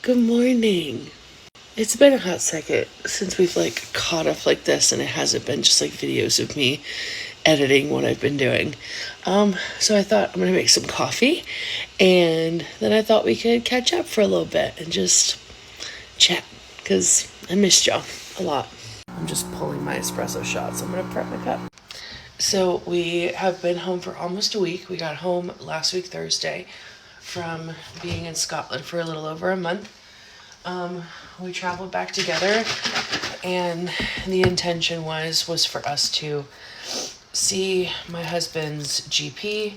Good morning. It's been a hot second since we've caught up like this, and it hasn't been just videos of me editing what I've been doing. So I thought I'm gonna make some coffee, and then I thought we could catch up for a little bit and just chat because I missed y'all a lot. I'm just pulling my espresso shot, so I'm gonna prep my cup. So we have been home for almost a week. We got home last week Thursday from being in Scotland for a little over a month. We traveled back together, and the intention was for us to see my husband's GP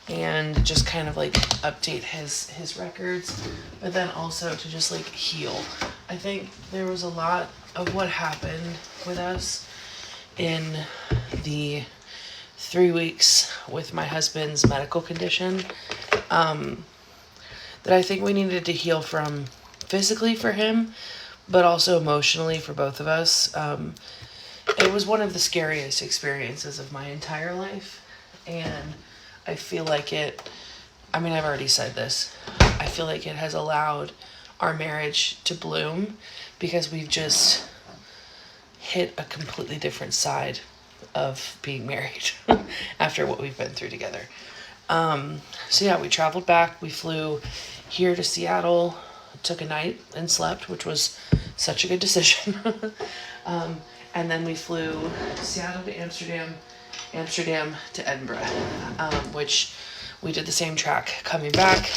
and just kind of update his records, but then also to just heal. I think there was a lot of what happened with us in the 3 weeks with my husband's medical condition, that I think we needed to heal from physically for him, but also emotionally for both of us. It was one of the scariest experiences of my entire life, and I feel like I've already said this, I feel like it has allowed our marriage to bloom because we've just hit a completely different side of being married after what we've been through together. So yeah, we traveled back. We flew here to Seattle, took a night and slept, which was such a good decision. And then we flew Seattle to Amsterdam to Edinburgh, which we did the same track coming back.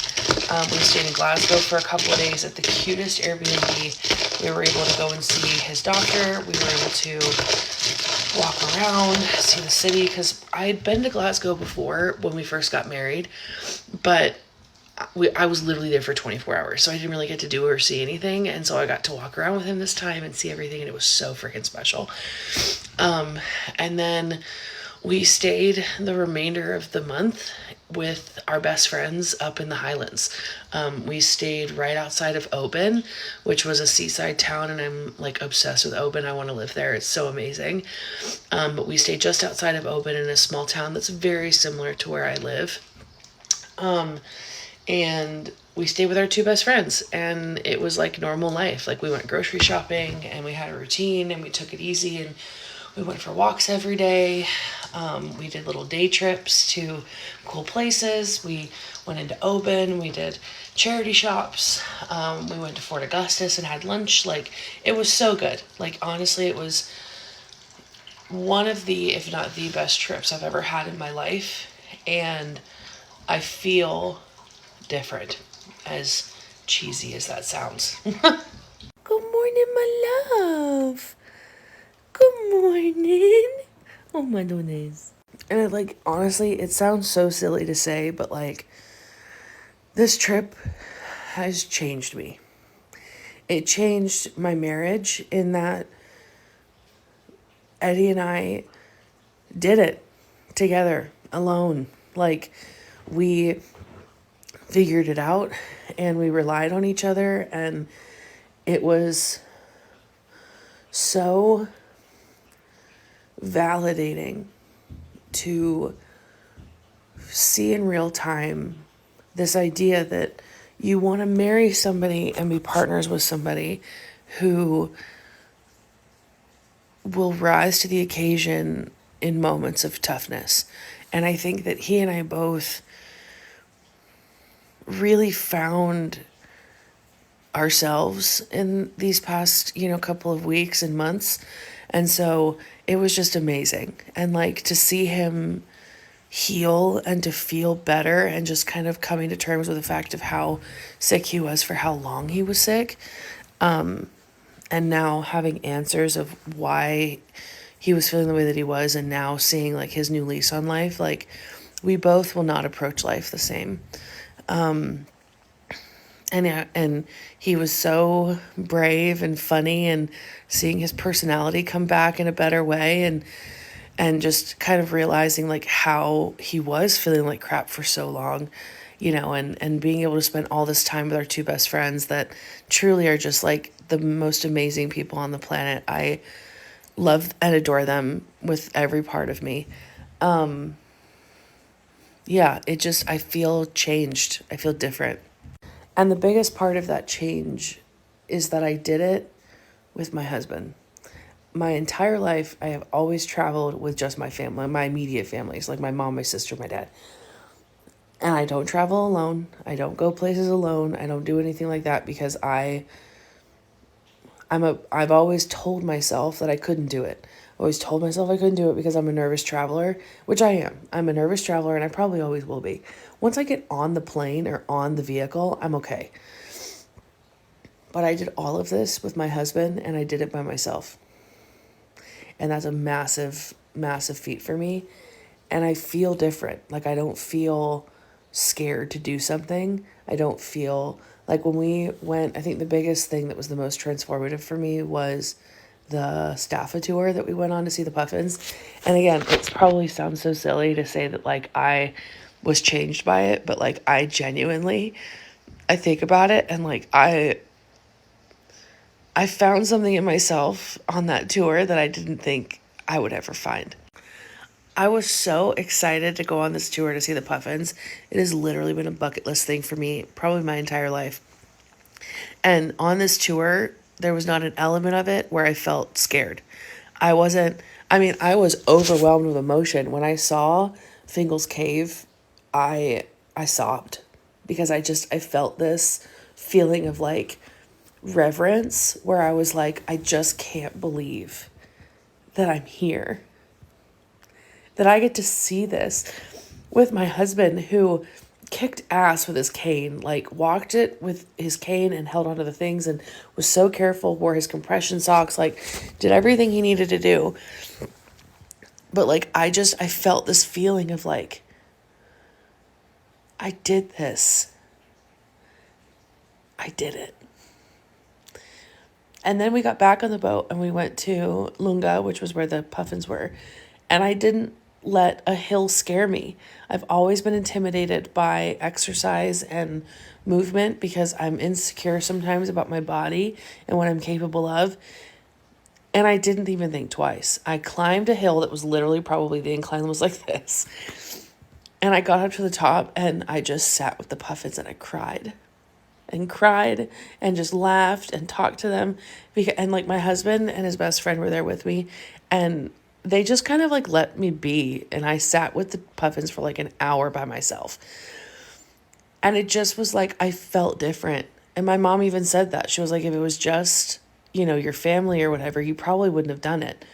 We stayed in Glasgow for a couple of days at the cutest Airbnb. We were able to go and see his doctor. We were able to walk around, see the city, because I had been to Glasgow before when we first got married, but I was literally there for 24 hours, so I didn't really get to do or see anything, and so I got to walk around with him this time and see everything, and it was so freaking special. And then we stayed the remainder of the month with our best friends up in the Highlands. We stayed right outside of Oban, which was a seaside town, and I'm obsessed with Oban. I want to live there. It's so amazing. But we stayed just outside of Oban in a small town that's very similar to where I live. And we stayed with our two best friends, and it was like normal life. We went grocery shopping, and we had a routine, and we took it easy, and we went for walks every day. We did little day trips to cool places. We went into Oban. We did charity shops. We went to Fort Augustus and had lunch. It was so good. Honestly, it was one of the, if not the best trips I've ever had in my life. And I feel different, as cheesy as that sounds. Good morning, my love. Good morning. Oh my goodness. And honestly, it sounds so silly to say, but this trip has changed me. It changed my marriage in that Eddie and I did it together, alone. We figured it out, and we relied on each other, and it was so validating to see in real time this idea that you want to marry somebody and be partners with somebody who will rise to the occasion in moments of toughness. And I think that he and I both really found ourselves in these past, couple of weeks and months. And so it was just amazing. And to see him heal and to feel better and just kind of coming to terms with the fact of how sick he was, for how long he was sick. And now having answers of why he was feeling the way that he was, and now seeing his new lease on life, we both will not approach life the same. And he was so brave and funny, and seeing his personality come back in a better way, and just kind of realizing how he was feeling like crap for so long, and being able to spend all this time with our two best friends that truly are just the most amazing people on the planet. I love and adore them with every part of me. Yeah, I feel changed. I feel different. And the biggest part of that change is that I did it with my husband. My entire life, I have always traveled with just my family, my immediate families, like my mom, my sister, my dad. And I don't travel alone. I don't go places alone. I don't do anything like that because I've always told myself that I couldn't do it. I always told myself I couldn't do it because I'm a nervous traveler, which I am. I'm a nervous traveler and I probably always will be. Once I get on the plane or on the vehicle, I'm okay. But I did all of this with my husband and I did it by myself. And that's a massive, massive feat for me. And I feel different. Like I don't feel scared to do something. I don't feel like when we went, I think the biggest thing that was the most transformative for me was the Staffa tour that we went on to see the Puffins. And again, it probably sounds so silly to say that like I was changed by it, but like I genuinely, I think about it and like I found something in myself on that tour that I didn't think I would ever find. I was so excited to go on this tour to see the Puffins. It has literally been a bucket list thing for me, probably my entire life. And on this tour, there was not an element of it where I felt scared. I wasn't, I mean, I was overwhelmed with emotion. When I saw Fingal's Cave, I sobbed because I felt this feeling of like reverence where I was like, I just can't believe that I'm here, that I get to see this with my husband who kicked ass with his cane, like walked it with his cane and held onto the things and was so careful, wore his compression socks, like did everything he needed to do. But like, I felt this feeling of like, I did this. I did it. And then we got back on the boat and we went to Lunga, which was where the Puffins were. And I didn't let a hill scare me. I've always been intimidated by exercise and movement because I'm insecure sometimes about my body and what I'm capable of. And I didn't even think twice. I climbed a hill that was literally probably the incline was like this. And I got up to the top and I just sat with the Puffins and I cried and just laughed and talked to them. And like my husband and his best friend were there with me and they just kind of like let me be. And I sat with the Puffins for like an hour by myself. And it just was like, I felt different. And my mom even said that. She was like, if it was just, your family or whatever, you probably wouldn't have done it.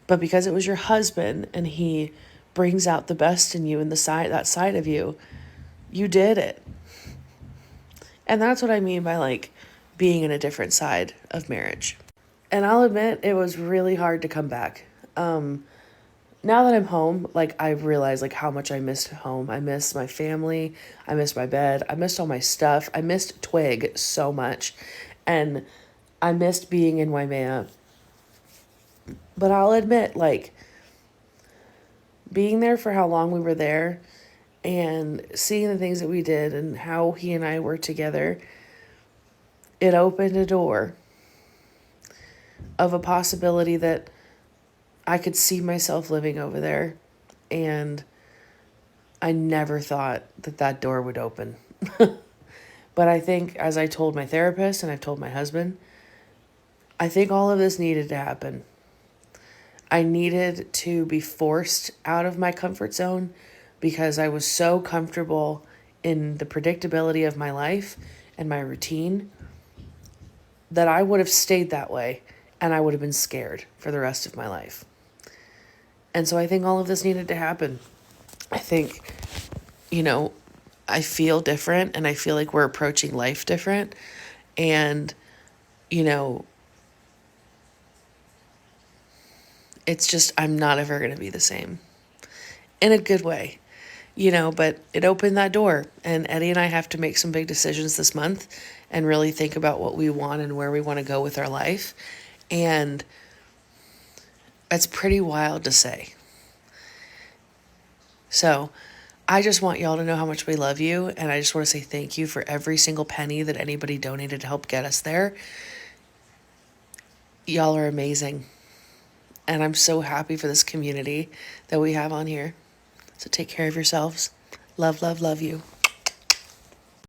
But because it was your husband and he brings out the best in you and that side of you, you did it. And that's what I mean by like being in a different side of marriage. And I'll admit it was really hard to come back. Now that I'm home, like I realize like how much I missed home. I missed my family. I missed my bed. I missed all my stuff. I missed Twig so much. And I missed being in Waimea. But I'll admit, like, being there for how long we were there and seeing the things that we did and how he and I were together, it opened a door of a possibility that I could see myself living over there. And I never thought that door would open. But I think, as I told my therapist and I've told my husband, I think all of this needed to happen. I needed to be forced out of my comfort zone because I was so comfortable in the predictability of my life and my routine that I would have stayed that way and I would have been scared for the rest of my life. And so I think all of this needed to happen. I think, I feel different and I feel like we're approaching life different. And, it's just, I'm not ever going to be the same in a good way, but it opened that door and Eddie and I have to make some big decisions this month and really think about what we want and where we want to go with our life. And it's pretty wild to say. So I just want y'all to know how much we love you. And I just want to say thank you for every single penny that anybody donated to help get us there. Y'all are amazing. And I'm so happy for this community that we have on here. So take care of yourselves. Love, love, love you.